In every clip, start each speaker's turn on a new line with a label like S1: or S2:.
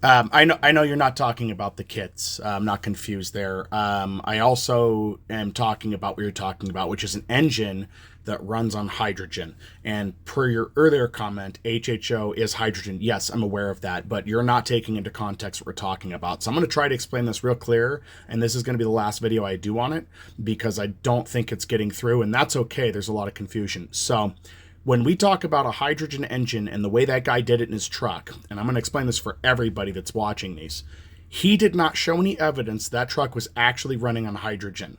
S1: I know you're not talking about the kits. I'm not confused there. I also am talking about what you're talking about, which is an engine that runs on hydrogen. And per your earlier comment, HHO is hydrogen. Yes, I'm aware of that, but you're not taking into context what we're talking about. So I'm going to try to explain this real clear, and this is going to be the last video I do on it because I don't think it's getting through, and that's okay. There's a lot of confusion. So when we talk about a hydrogen engine and the way that guy did it in his truck, and I'm going to explain this for everybody that's watching these, he did not show any evidence that truck was actually running on hydrogen.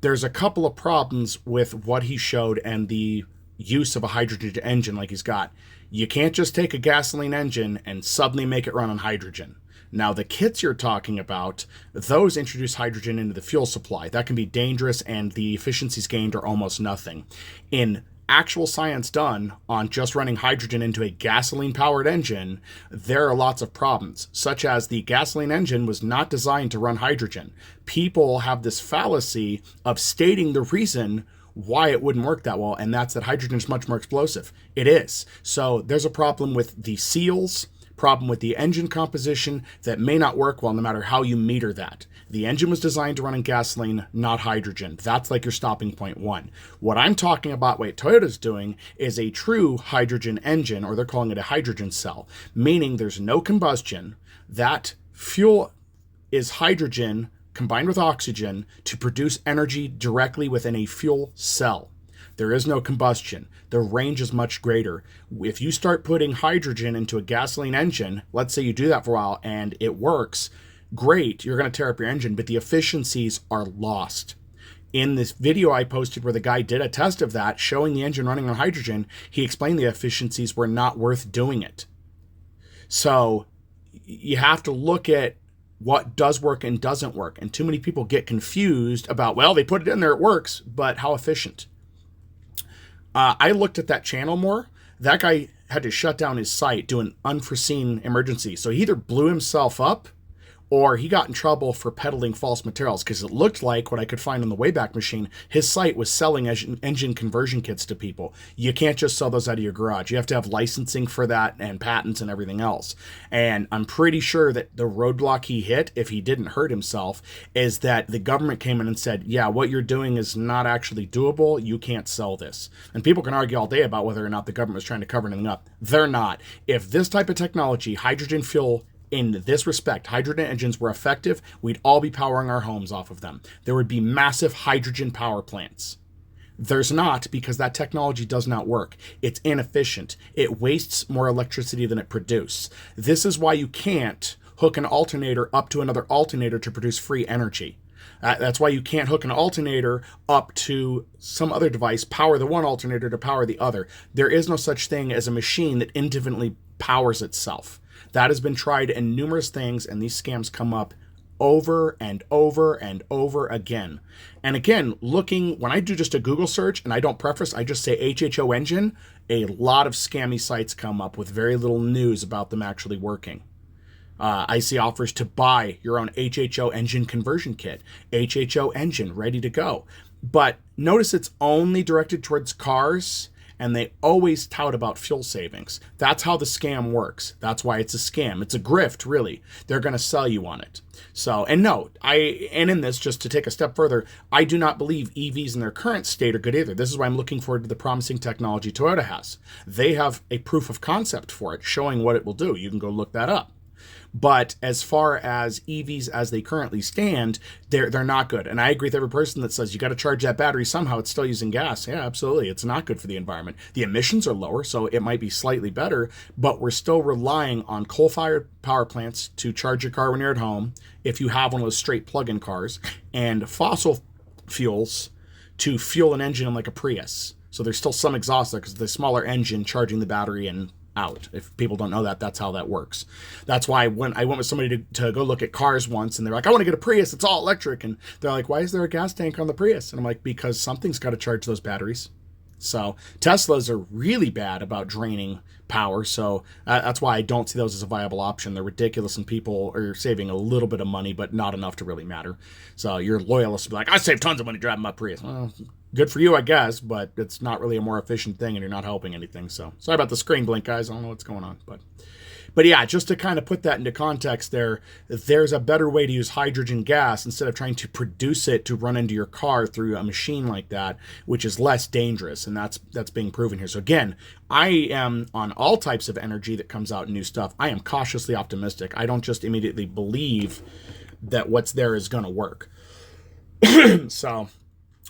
S1: There's a couple of problems with what he showed and the use of a hydrogen engine like he's got. You can't just take a gasoline engine and suddenly make it run on hydrogen. Now, the kits you're talking about, those introduce hydrogen into the fuel supply. That can be dangerous, and the efficiencies gained are almost nothing. In actual science done on just running hydrogen into a gasoline-powered engine, there are lots of problems, such as the gasoline engine was not designed to run hydrogen. People have this fallacy of stating the reason why it wouldn't work that well, and that's that hydrogen is much more explosive. It is. So there's a problem with the seals, problem with the engine composition that may not work well no matter how you meter that. The engine was designed to run on gasoline, not hydrogen. That's like your stopping point one. What I'm talking about, what Toyota's doing, is a true hydrogen engine, or they're calling it a hydrogen cell, meaning there's no combustion. That fuel is hydrogen combined with oxygen to produce energy directly within a fuel cell. There is no combustion. The range is much greater. If you start putting hydrogen into a gasoline engine, let's say you do that for a while and it works, great, you're going to tear up your engine, but the efficiencies are lost. In this video I posted where the guy did a test of that, showing the engine running on hydrogen, he explained the efficiencies were not worth doing it. So you have to look at what does work and doesn't work. And too many people get confused about, well, they put it in there, it works, but how efficient? I looked at that channel more. That guy had to shut down his site due to an unforeseen emergency. So he either blew himself up or he got in trouble for peddling false materials, because it looked like what I could find on the Wayback Machine, his site was selling engine conversion kits to people. You can't just sell those out of your garage. You have to have licensing for that and patents and everything else. And I'm pretty sure that the roadblock he hit, if he didn't hurt himself, is that the government came in and said, yeah, what you're doing is not actually doable. You can't sell this. And people can argue all day about whether or not the government was trying to cover anything up. They're not. If this type of technology, hydrogen fuel, in this respect, hydrogen engines were effective, we'd all be powering our homes off of them. There would be massive hydrogen power plants. There's not, because that technology does not work. It's inefficient. It wastes more electricity than it produces. This is why you can't hook an alternator up to another alternator to produce free energy. That's why you can't hook an alternator up to some other device, power the one alternator to power the other. There is no such thing as a machine that independently powers itself. That has been tried in numerous things, and these scams come up over and over and over again. And again, when I do just a Google search and I don't preface, I just say HHO engine, a lot of scammy sites come up with very little news about them actually working. I see offers to buy your own HHO engine conversion kit, HHO engine ready to go. But notice it's only directed towards cars, and they always tout about fuel savings. That's how the scam works. That's why it's a scam. It's a grift, really. They're going to sell you on it. So, and no, and in this, just to take a step further, I do not believe EVs in their current state are good either. This is why I'm looking forward to the promising technology Toyota has. They have a proof of concept for it, showing what it will do. You can go look that up. But as far as EVs as they currently stand, they're not good. And I agree with every person that says you got to charge that battery somehow. It's still using gas. Yeah, absolutely. It's not good for the environment. The emissions are lower, so it might be slightly better, but we're still relying on coal-fired power plants to charge your car when you're at home, if you have one of those straight plug-in cars, and fossil fuels to fuel an engine like a Prius. So there's still some exhaust there because the smaller engine charging the battery and out. If people don't know that, that's how that works. That's why when I went with somebody to go look at cars once, and they're like, I want to get a Prius, it's all electric. And they're like, why is there a gas tank on the Prius? And I'm like, because something's got to charge those batteries. So Teslas are really bad about draining power. So that's why I don't see those as a viable option. They're ridiculous, and people are saving a little bit of money, but not enough to really matter. So your loyalists will be like, I save tons of money driving my Prius. Well, good for you, I guess, but it's not really a more efficient thing, and you're not helping anything. So sorry about the screen blink, guys. I don't know what's going on, but But yeah, just to kind of put that into context there's a better way to use hydrogen gas instead of trying to produce it to run into your car through a machine like that, which is less dangerous, and that's being proven here. So again, I am on all types of energy that comes out in new stuff. I am cautiously optimistic. I don't just immediately believe that what's there is going to work. So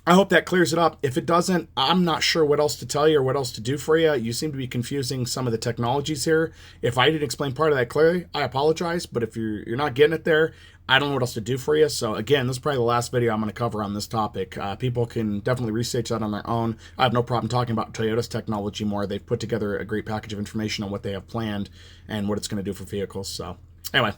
S1: I hope that clears it up. If it doesn't, I'm not sure what else to tell you or what else to do for you. You seem to be confusing some of the technologies here. If I didn't explain part of that clearly, I apologize. But if you're not getting it there, I don't know what else to do for you. So again, this is probably the last video I'm going to cover on this topic. People can definitely research that on their own. I have no problem talking about Toyota's technology more. They've put together a great package of information on what they have planned and what it's going to do for vehicles. So anyway.